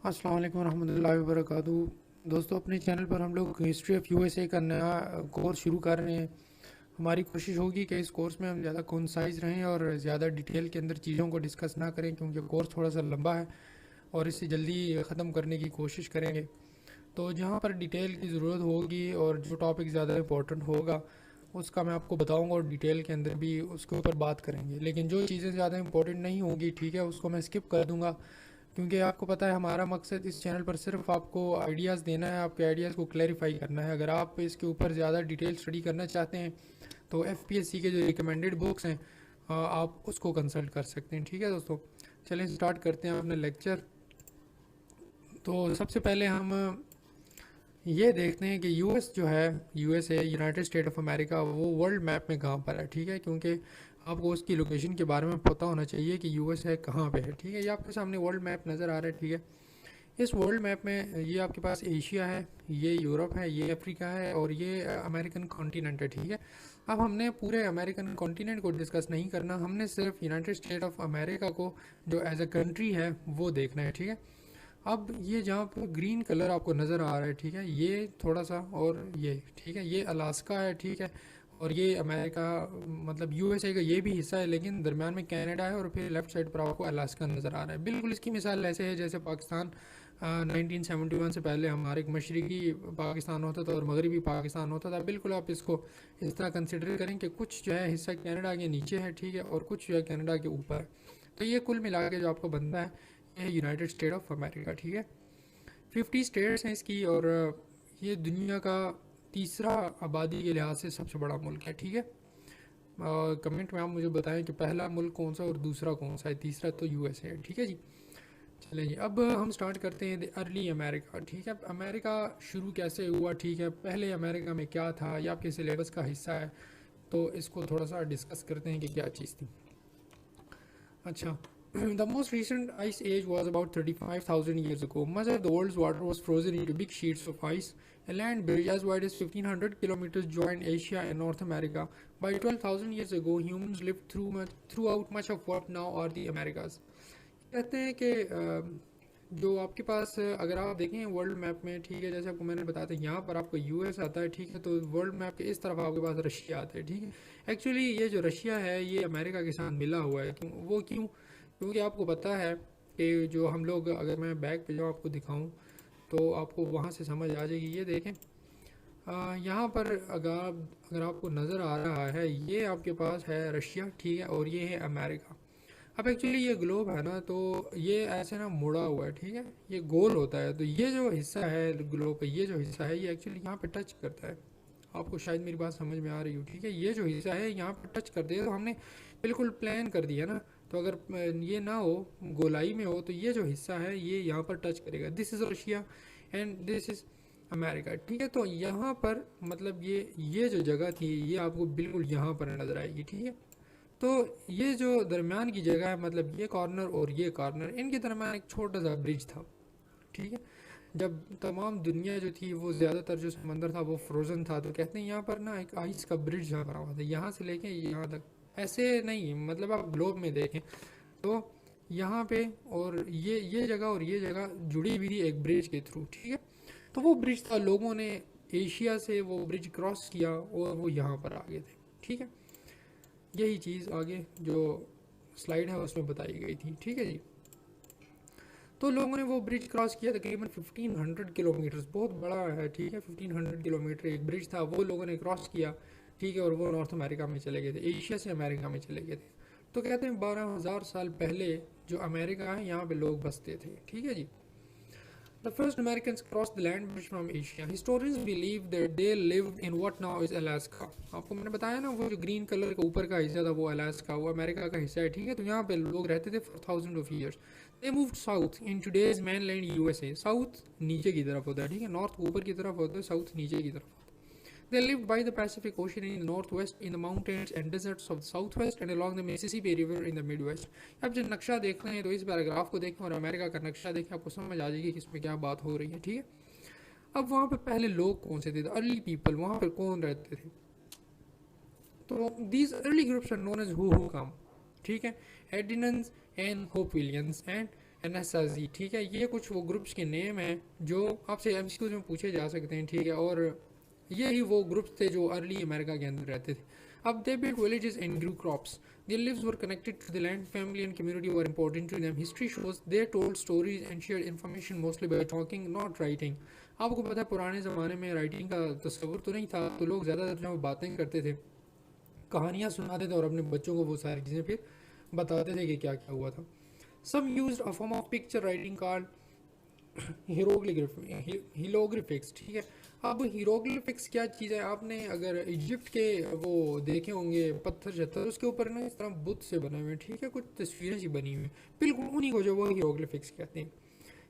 अस्सलाम वालेकुम रहमतुल्लाहि व बरकातुहू। दोस्तों, अपने चैनल पर हम लोग हिस्ट्री ऑफ यूएसए का नया कोर्स शुरू कर रहे हैं। हमारी कोशिश होगी कि इस कोर्स में हम ज़्यादा कंसाइज रहें और ज़्यादा डिटेल के अंदर चीज़ों को डिस्कस ना करें, क्योंकि कोर्स थोड़ा सा लंबा है और इसे जल्दी ख़त्म करने की कोशिश करेंगे। तो जहाँ पर डिटेल की ज़रूरत होगी और जो टॉपिक ज़्यादा इम्पोर्टेंट होगा उसका मैं आपको बताऊंगा और डिटेल के अंदर भी उसके ऊपर बात करेंगे। लेकिन जो चीज़ें ज़्यादा इंपॉर्टेंट नहीं होंगी, ठीक है, उसको मैं स्किप कर दूंगा, क्योंकि आपको पता है हमारा मकसद इस चैनल पर सिर्फ आपको आइडियाज़ देना है, आपके आइडियाज़ को क्लैरिफाई करना है। अगर आप इसके ऊपर ज़्यादा डिटेल स्टडी करना चाहते हैं तो एफपीएससी के जो रिकमेंडेड बुक्स हैं आप उसको कंसल्ट कर सकते हैं। ठीक है दोस्तों, चलें स्टार्ट करते हैं अपना लेक्चर। तो सबसे पहले हम ये देखते हैं कि यूएस जो है, USA United state of America, वो वर्ल्ड मैप में कहाँ पर है। ठीक है, क्योंकि आपको उसकी लोकेशन के बारे में पता होना चाहिए कि यूएस है कहाँ पे है। ठीक है, ये आपके सामने वर्ल्ड मैप नज़र आ रहा है। ठीक है, इस वर्ल्ड मैप में ये आपके पास एशिया है, ये यूरोप है, ये अफ्रीका है और ये अमेरिकन कॉन्टिनेंट है। ठीक है, अब हमने पूरे अमेरिकन कॉन्टिनेंट को डिस्कस नहीं करना, हमने सिर्फ यूनाइटेड स्टेट ऑफ अमेरिका को जो एज अ कंट्री है वो देखना है। ठीक है, अब ये जहाँ पर ग्रीन कलर आपको नज़र आ रहा है, ठीक है, ये थोड़ा सा और ये, ठीक है, ये अलास्का है। ठीक है, और ये अमेरिका मतलब यूएसए का ये भी हिस्सा है, लेकिन दरमियान में कनाडा है और फिर लेफ्ट साइड पर आपको अलास्का नज़र आ रहा है। बिल्कुल इसकी मिसाल ऐसे है जैसे पाकिस्तान 1971 से पहले हमारे एक मशरकी पाकिस्तान होता था और मगरबी पाकिस्तान होता था। बिल्कुल आप इसको इस तरह कंसिडर करें कि कुछ जो है हिस्सा कनाडा के नीचे है, ठीक है, और कुछ जो है कनाडा के ऊपर है। तो ये कुल मिला के जो आपको बनता है ये है यूनाइटेड स्टेट ऑफ अमेरिका। ठीक है, 50 स्टेट्स हैं इसकी और ये दुनिया का तीसरा आबादी के लिहाज से सबसे बड़ा मुल्क है। ठीक है, कमेंट में आप मुझे बताएं कि पहला मुल्क कौन सा और दूसरा कौन सा है, तीसरा तो यूएसए है। ठीक है जी, चलें जी, अब हम स्टार्ट करते हैं द अर्ली अमेरिका। ठीक है, अमेरिका शुरू कैसे हुआ, ठीक है, पहले अमेरिका में क्या था, ये आपके सिलेबस का हिस्सा है, तो इसको थोड़ा सा डिस्कस करते हैं कि क्या चीज़ थी। अच्छा, the most recent ice age was about 35,000 years ago. Much of the world's water was frozen into big sheets of ice. A land bridge as wide as 1500 kilometers joined Asia and North America. By 12,000 years ago, humans lived throughout much of what now are the Americas. कहते हैं कि जो आपके पास अगर आप देखें world map में, ठीक है, जैसे आपको मैंने बताया था यहाँ पर आपको यूएस आता है, ठीक है, तो वर्ल्ड मैप के इस तरफ आपके पास रशिया आता है। ठीक है, एक्चुअली ये जो रशिया है ये अमेरिका के साथ मिला हुआ है। क्यों? क्योंकि आपको पता है कि जो हम लोग, अगर मैं बैक पे जो आपको दिखाऊं तो आपको वहाँ से समझ आ जाएगी। ये देखें, यहाँ पर अगर आपको नज़र आ रहा है ये आपके पास है रशिया, ठीक है, और ये है अमेरिका। अब एक्चुअली ये ग्लोब है ना, तो ये ऐसे ना मुड़ा हुआ है, ठीक है, ये गोल होता है, तो ये जो हिस्सा है ग्लोब का, ये जो हिस्सा है ये एक्चुअली यहाँ पे टच करता है। आपको शायद मेरी बात समझ में आ रही हो, ठीक है, ये जो हिस्सा है यहाँ पे टच कर दिया, तो हमने बिल्कुल प्लान कर दिया ना। तो अगर ये ना हो, गोलाई में हो, तो ये जो हिस्सा है ये यहाँ पर टच करेगा। This is Russia and this is America. ठीक है, तो यहाँ पर मतलब ये जो जगह थी ये आपको बिल्कुल यहाँ पर नज़र आएगी। ठीक है, तो ये जो दरमियान की जगह है, मतलब ये कॉर्नर और ये कॉर्नर, इनके दरमियान एक छोटा सा ब्रिज था। ठीक है, जब तमाम दुनिया जो थी वो ज़्यादातर जो समंदर था वो फ्रोज़न था, तो कहते हैं यहाँ पर ना एक आइस का ब्रिज यहाँ बना हुआ था, यहाँ से लेके यहाँ तक। ऐसे नहीं, मतलब आप ग्लोब में देखें तो यहाँ पे और ये जगह और ये जगह जुड़ी हुई थी एक ब्रिज के थ्रू। ठीक है, तो वो ब्रिज था, लोगों ने एशिया से वो ब्रिज क्रॉस किया और वो यहाँ पर आ गए थे। ठीक है, यही चीज़ आगे जो स्लाइड है उसमें बताई गई थी। ठीक है जी, तो लोगों ने वो ब्रिज क्रॉस किया तकरीबन 1500 किलोमीटर, बहुत बड़ा है। ठीक है, 1500 किलोमीटर एक ब्रिज था, वो लोगों ने क्रॉस किया। ठीक है, और वो नॉर्थ अमेरिका में चले गए थे, एशिया से अमेरिका में चले गए थे। तो कहते हैं 12,000 साल पहले जो अमेरिका है यहाँ पे लोग बसते थे। ठीक है जी, The first Americans crossed the land bridge from Asia. Historians believe that they lived in what now is Alaska. आपको मैंने बताया ना वो जो ग्रीन कलर का ऊपर का हिस्सा था वो अलास्का, वो अमेरिका का हिस्सा है। ठीक है, तो यहाँ पे लोग रहते थे for thousands of years. They moved south in today's mainland USA. South नीचे की तरफ होता है, ठीक है, नॉर्थ ऊपर की तरफ होता है, साउथ नीचे की तरफ। They lived by the Pacific Ocean in the northwest, in the mountains and deserts of the southwest, and along the Mississippi River in the midwest. अब जब नक्शा देख रहे हैं तो इस पैराग्राफ को देखें और अमेरिका का नक्शा देखें, आपको समझ आ जाएगी कि इसमें क्या बात हो रही है। ठीक है, अब वहाँ पे पहले लोग कौन से थे, अर्ली पीपल, वहाँ पर कौन रहते थे? तो these early groups are known as Hohokam. ठीक है, एडिनंस एंड होपविलियंस एंड एनएसआरजी, ठीक है। ये कुछ वो ग्रुप्स के नेम हैं जो आपसे एमसीक्यूज में पूछे जा सकते हैं, ठीक है। और ये ही वो ग्रुप्स थे जो अर्ली अमेरिका के अंदर रहते थे। अब they built villages and Guru crops, their lives were connected to the land, family and community were important to them. History shows they told stories and shared information mostly by talking, not writing. आपको पता है पुराने ज़माने में writing का तस्वुर तो नहीं था, तो लोग ज़्यादातर जो बातें करते थे, कहानियाँ सुनाते थे और अपने बच्चों को वो सारी चीज़ें फिर बताते थे कि क्या क्या हुआ था। Some used a form of picture writing called हीरोग्लिफिक्स, ठीक है। अब हीरोग्लिफिक्स क्या चीज़ है, आपने अगर इजिप्ट के वो देखे होंगे पत्थर शत्थर, उसके ऊपर ना इस तरह बुत से बने हुए हैं, ठीक है, कुछ तस्वीरें सी बनी हुई हैं, बिल्कुल उन्हीं को जो वो हीरोग्लिफिक्स कहते हैं।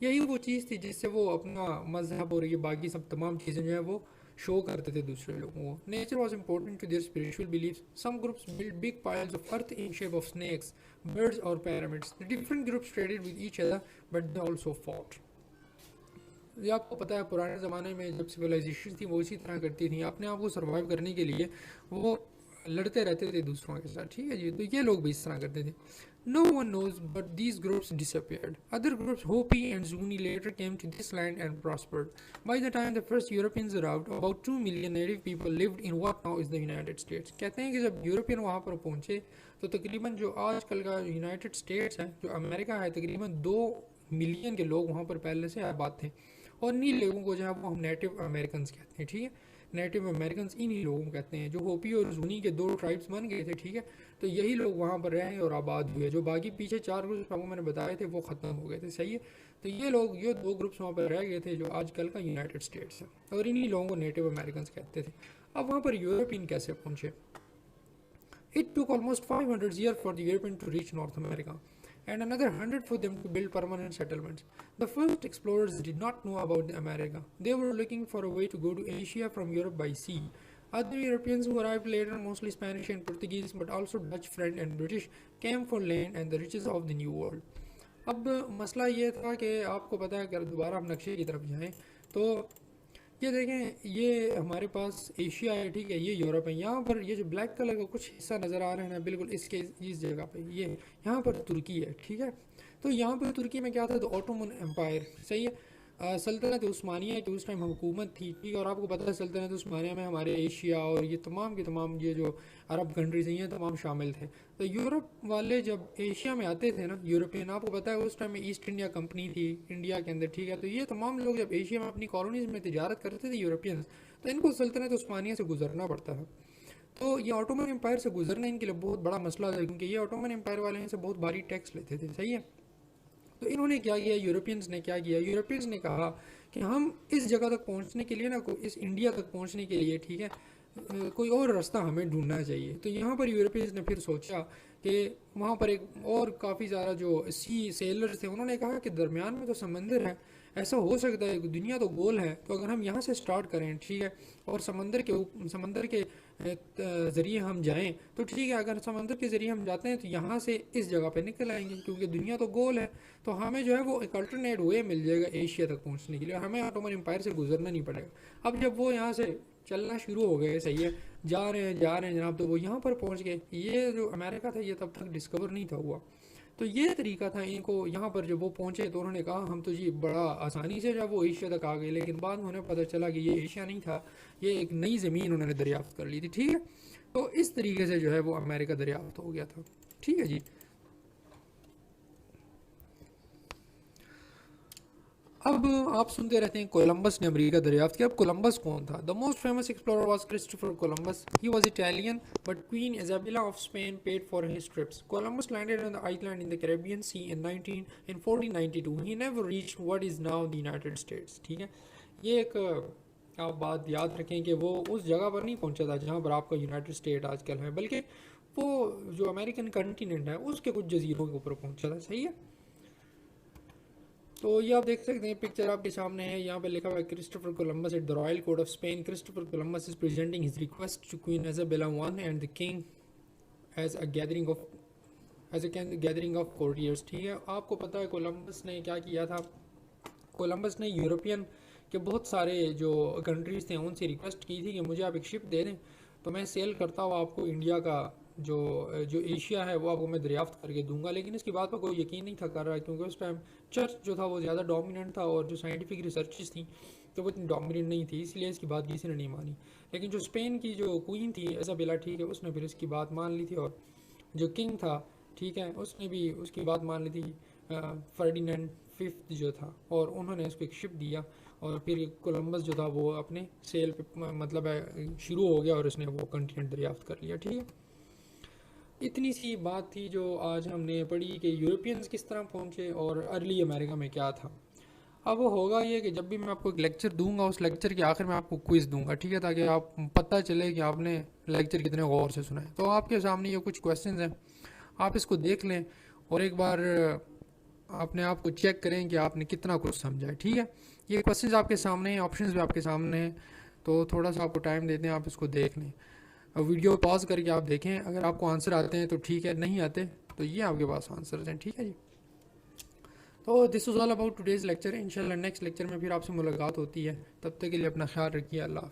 यही वो चीज़ थी जिससे वो अपना मजहब और ये बाकी सब तमाम चीज़ें जो है वो शो करते थे दूसरे लोगों को। Nature was important to their spiritual beliefs. Some groups build big piles of earth in shape of snakes, birds और pyramids. The different groups traded with each other but they also fought. ये आपको पता है पुराने ज़माने में जब civilisation थी वो इसी तरह करती थी, अपने आप को सर्वाइव करने के लिए वो लड़ते रहते थे दूसरों के साथ, ठीक है जी। तो ये लोग भी इस तरह करते थे। No one knows, but these groups disappeared. Other groups, Hopi and Zuni, later came to this land and prospered. By the time the first Europeans arrived, about 2 million native people lived in what now is the United States. कहते हैं कि जब European वहाँ पर पहुँचे तो तकरीबन जो आजकल का यूनाइटेड स्टेट्स है, जो अमेरिका है, तकरीबन 2 मिलियन के लोग वहाँ पर पहले से आबाद थे। और इन्हीं लोगों को जो है वो हम नेटिव अमेरिकन कहते हैं, ठीक है। नेटिव अमेरिकन इन्हीं लोगों को कहते हैं। जो होपी और जूनी के 2 ट्राइब्स बन गए थे, ठीक है, तो यही लोग वहाँ पर रहे और आबाद हुए। जो बाकी पीछे 4 ग्रुप्स आपको मैंने बताए थे वो ख़त्म हो गए थे, सही है। तो ये लोग, ये 2 ग्रुप्स वहाँ पर रह गए थे जो आजकल का यूनाइटेड स्टेट्स है, और इन्हीं लोगों को नेटिव अमेरिकन कहते थे। अब वहाँ पर यूरोपियन कैसे पहुँचे? It took almost 500 years for the Europeans to reach North America, and another 100 for them to build permanent settlements. The first explorers did not know about America. They were looking for a way to go to Asia from Europe by sea. Other Europeans who arrived later, mostly Spanish and Portuguese, but also Dutch, French and British, came for land and the riches of the New World. अब मसला ये था कि आपको पता है, अगर दोबारा हम नक्शे की तरफ जाएँ तो ये देखें, ये हमारे पास एशिया है, ठीक है, ये यूरोप है। यहाँ पर ये जो ब्लैक कलर का कुछ हिस्सा नज़र आ रहा है ना, बिल्कुल इसके इस जगह पे ये यहाँ पर तुर्की है, ठीक है। तो यहाँ पर तुर्की में क्या था, तो ऑटोमन एम्पायर, सही है। सल्तनत उस्मानिया की उस टाइम हुकूमत थी, ठीक है। और आपको पता है सल्तनत उस्मानिया में हमारे एशिया और ये तमाम के तमाम ये जो अरब कंट्रीज हैं ये तमाम शामिल थे। तो यूरोप वाले जब एशिया में आते थे ना, यूरोपियन, आपको पता है उस टाइम में ईस्ट इंडिया कंपनी थी इंडिया के अंदर, ठीक है। तो ये तमाम लोग जब एशिया में अपनी कॉलोनीज में तिजारत करते थे यूरोपियंस, तो इनको सल्तनत उस्मानिया से गुजरना पड़ता था। तो ये ऑटोमन एम्पायर से गुजरना इनके लिए बहुत बड़ा मसला था, क्योंकि ये ऑटोमन एम्पायर वाले इनसे बहुत भारी टैक्स लेते थे, सही है। तो इन्होंने क्या किया, यूरोपियंस ने क्या किया, यूरोपियंस ने कहा कि हम इस जगह तक पहुंचने के लिए ना, इस इंडिया तक पहुंचने के लिए, ठीक है, कोई और रास्ता हमें ढूंढना चाहिए। तो यहाँ पर यूरोपियंस ने फिर सोचा कि वहाँ पर एक और काफ़ी ज़्यादा जो सी सेलर्स थे, उन्होंने कहा कि दरमियान में तो समंदर है, ऐसा हो सकता है, दुनिया तो गोल है, तो अगर हम यहाँ से स्टार्ट करें, ठीक है, और समंदर के ज़रिए हम जाएं तो ठीक है। अगर समंदर के ज़रिए हम जाते हैं तो यहाँ से इस जगह पे निकल आएंगे, क्योंकि दुनिया तो गोल है, तो हमें जो है वो एक अल्टरनेट वे मिल जाएगा एशिया तक पहुँचने के लिए, हमें ऑटोमन एम्पायर से गुजरना नहीं पड़ेगा। अब जब वो यहाँ से चलना शुरू हो गए, सही है, जा रहे हैं जनाब, तो वो यहाँ पर पहुँच गए। ये जो अमेरिका था ये तब तक डिस्कवर नहीं था हुआ। तो ये तरीका था इनको, यहाँ पर जब वो पहुँचे तो उन्होंने कहा हम तो जी बड़ा आसानी से जब वो एशिया तक आ गए, लेकिन बाद में उन्हें पता चला कि ये एशिया नहीं था, ये एक नई ज़मीन उन्होंने दरियाफ्त कर ली थी, ठीक है। तो इस तरीके से जो है वो अमेरिका दरियाफ्त हो गया था, ठीक है जी। अब आप सुनते रहते हैं कोलंबस ने अमेरिका दरियाफ्त किया। अब कोलंबस कौन था? The most famous explorer was Christopher Columbus. He was Italian but Queen Isabella of Spain paid for his trips. Columbus landed on the island in the Caribbean Sea in 1492। He never reached what is now the United States, ठीक है। ये एक आप बात याद रखें कि वो उस जगह पर नहीं पहुंचा था जहाँ पर आपका यूनाइटेड स्टेट आजकल है, बल्कि वो जो अमेरिकन कंटिनेंट है उसके कुछ जजीरों के ऊपर पहुंचा था, सही है। तो ये आप देख सकते हैं, पिक्चर आपके सामने है, यहाँ पे लिखा हुआ है Christopher Columbus at the royal court of Spain. Christopher Columbus is presenting his request to Queen Isabella I and the king as a gathering of courtiers, ठीक है। आपको पता है कोलंबस ने क्या किया था? कोलंबस ने यूरोपियन के बहुत सारे जो कंट्रीज़ थे उनसे रिक्वेस्ट की थी कि मुझे आप एक शिप दे दें तो मैं सेल करता हुआ आपको इंडिया का जो जो एशिया है वो आपको मैं दरियाफ्त करके दूंगा, लेकिन इसकी बात पर कोई यकीन नहीं था कर रहा, क्योंकि उस टाइम चर्च जो था वो ज़्यादा डोमिनेंट था और जो साइंटिफिक रिसर्चेस थी तो वो इतनी डोमिनेंट नहीं थी, इसलिए इसकी बात किसी ने नहीं मानी। लेकिन जो स्पेन की जो क्वीन थी इसाबेला, ठीक है, उसने फिर इसकी बात मान ली थी, और जो किंग था, ठीक है, उसने भी उसकी बात मान ली थी, फर्डिनेंड फिफ्थ जो था, और उन्होंने इसको एक शिप दिया, और फिर कोलंबस जो था वो अपने सेल पे मतलब है शुरू हो गया और उसने वो कंटिनेंट दरियाफ्त कर लिया, ठीक है। इतनी सी बात थी जो आज हमने पढ़ी कि यूरोपियंस किस तरह पहुँचे और अर्ली अमेरिका में क्या था। अब वो होगा ये कि जब भी मैं आपको एक लेक्चर दूंगा उस लेक्चर के आखिर में आपको क्विज़ दूंगा, ठीक है, ताकि आप पता चले कि आपने लेक्चर कितने गौर से सुना है। तो आपके सामने ये कुछ क्वेश्चंस हैं, आप इसको देख लें और एक बार अपने आप को चेक करें कि आपने कितना कुछ समझा है, ठीक है। ये क्वेश्चंस आपके सामने हैं, ऑप्शंस भी आपके सामने हैं, तो थोड़ा सा आपको टाइम देते हैं, आप इसको देख लें। वीडियो पॉज करके आप देखें, अगर आपको आंसर आते हैं तो ठीक है, नहीं आते तो ये आपके पास आंसर हैं, ठीक है जी। तो this was all about today's lecture. इंशाल्लाह नेक्स्ट लेक्चर में फिर आपसे मुलाकात होती है, तब तक के लिए अपना ख्याल रखिए। अल्लाह।